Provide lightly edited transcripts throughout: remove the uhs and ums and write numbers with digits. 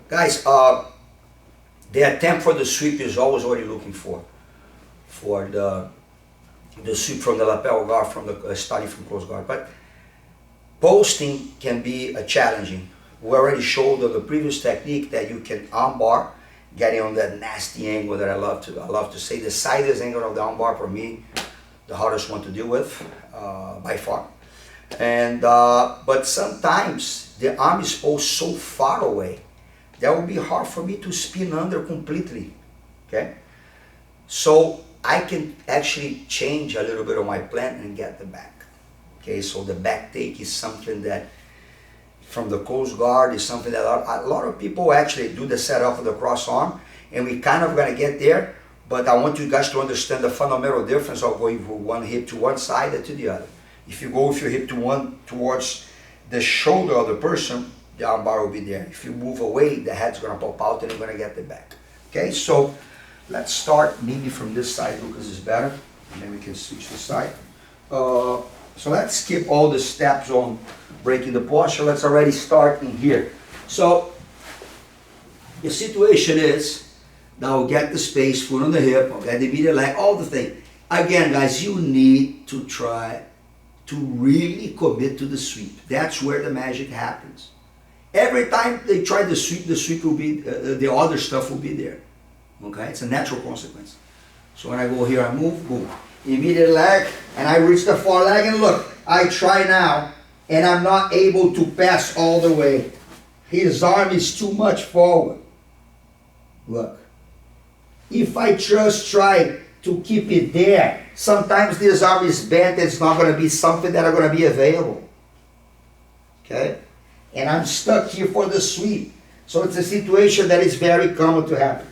Guys, the attempt for the sweep is always what you're looking for the sweep from the lapel guard, from the starting from close guard. But posting can be challenging. We already showed on the previous technique that you can armbar, getting on that nasty angle that I love to say. The sideways angle of the armbar for me, the hardest one to deal with by far. And but sometimes the arm is so far away that would be hard for me to spin under completely. Okay, so I can actually change a little bit of my plan and get the back. Okay, so the back take is something that from the close guard is something that a lot of people actually do the setup of the cross arm, and we kind of gonna get there, but I want you guys to understand the fundamental difference of going from one hip to one side and to the other. If you go with your hip towards the shoulder of the person, the arm bar will be there. If you move away, the head's gonna pop out and you're gonna get the back. Okay, so let's start maybe from this side because it's better, and then we can switch the side. So let's skip all the steps on breaking the posture. Let's already start in here. So the situation is that I'll get the space, foot on the hip, I'll get the immediate leg, all the thing. Again, guys, you need to try to really commit to the sweep. That's where the magic happens. Every time they try the sweep will be, the other stuff will be there. Okay, it's a natural consequence. So when I go here, I move, boom. Immediate leg, and I reach the far leg, and look, I try now, and I'm not able to pass all the way. His arm is too much forward. Look. If I just try to keep it there, sometimes this arm is bent, it's not going to be something that are going to be available. Okay? And I'm stuck here for the sweep. So it's a situation that is very common to happen.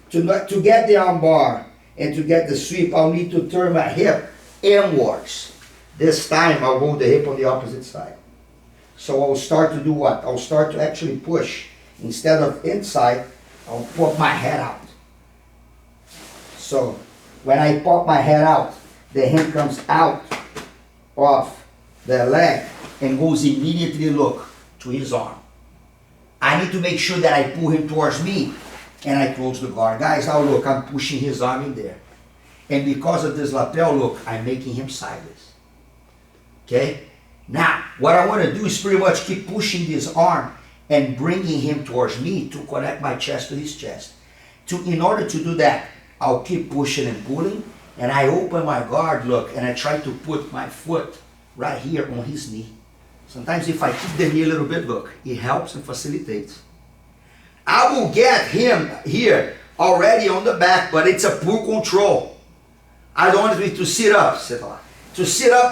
To get the arm bar and to get the sweep, I'll need to turn my hip inwards. This time I'll go the hip on the opposite side. So I'll start to do what? I'll start to actually push. Instead of inside, I'll pop my head out. So when I pop my head out, the hand comes out of the leg and goes immediately, look, to his arm. I need to make sure that I pull him towards me and I close the guard. Guys, now look, I'm pushing his arm in there. And because of this lapel, look, I'm making him sideways. Okay? Now, what I want to do is pretty much keep pushing this arm and bringing him towards me to connect my chest to his chest. In order to do that, I'll keep pushing and pulling, and I open my guard, look, and I try to put my foot right here on his knee. Sometimes if I keep the knee a little bit, look, it helps and facilitates. I will get him here already on the back, but it's a poor control. I don't want him to sit up,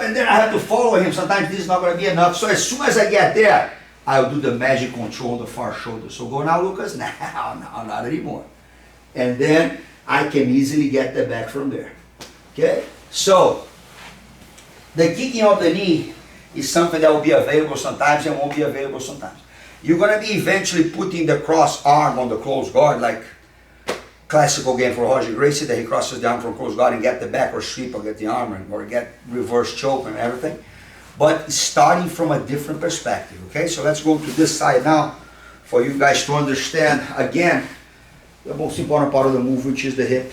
and then I have to follow him. Sometimes this is not going to be enough. So as soon as I get there, I'll do the magic control on the far shoulder. So go now, Lucas. No, not anymore. And then I can easily get the back from there. Okay? So the kicking of the knee is something that will be available sometimes and won't be available sometimes. You're going to be eventually putting the cross arm on the close guard, like classical game for Roger Gracie, that he crosses down from close guard and get the back or sweep or get the arm or get reverse choke and everything. But starting from a different perspective, okay? So let's go to this side now for you guys to understand, again, the most important part of the move, which is the hip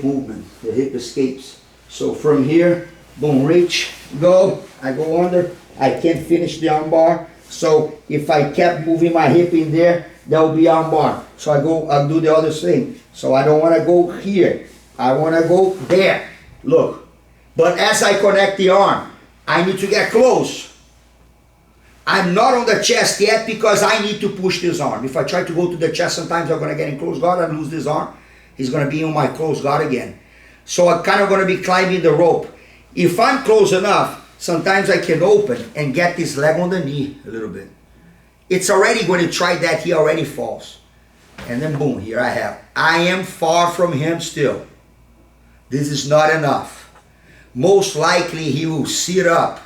movement, the hip escapes. So from here, boom, reach, go, I go under, I can't finish the arm bar. So if I kept moving my hip in there, that will be arm bar. So I'll do the other thing. So I don't want to go here. I want to go there. Look. But as I connect the arm, I need to get close. I'm not on the chest yet because I need to push this arm. If I try to go to the chest, sometimes I'm going to get in close guard and lose this arm. He's going to be on my close guard again. So I'm kind of going to be climbing the rope. If I'm close enough, sometimes I can open and get this leg on the knee a little bit. It's already going to try that, he already falls. And then boom, here I have. I am far from him still. This is not enough. Most likely he will sit up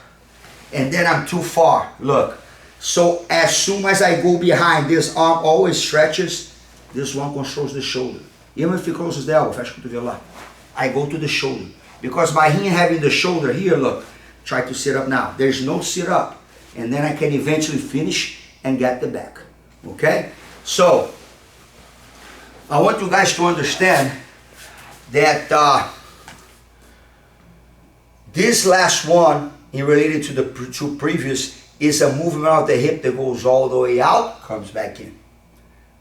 and then I'm too far. Look. So as soon as I go behind, this arm always stretches. This one controls the shoulder. Even if he closes the elbow, fecha o cotovelo lá. I go to the shoulder. Because by him having the shoulder here, look, try to sit up now. There's no sit up. And then I can eventually finish and get the back. Okay? So, I want you guys to understand that this last one, in related to the two previous, is a movement of the hip that goes all the way out, comes back in.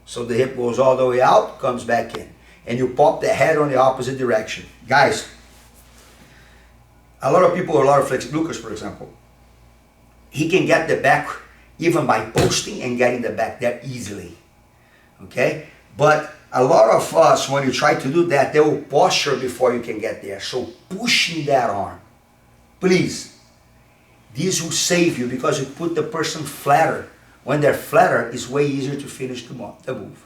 So the hip goes all the way out, comes back in. And you pop the head on the opposite direction. Guys, a lot of people, a lot of Lucas, for example, he can get the back even by posting and getting the back there easily. Okay? But a lot of us, when you try to do that, they will posture before you can get there. So pushing that arm, please. This will save you because you put the person flatter. When they're flatter, it's way easier to finish the move.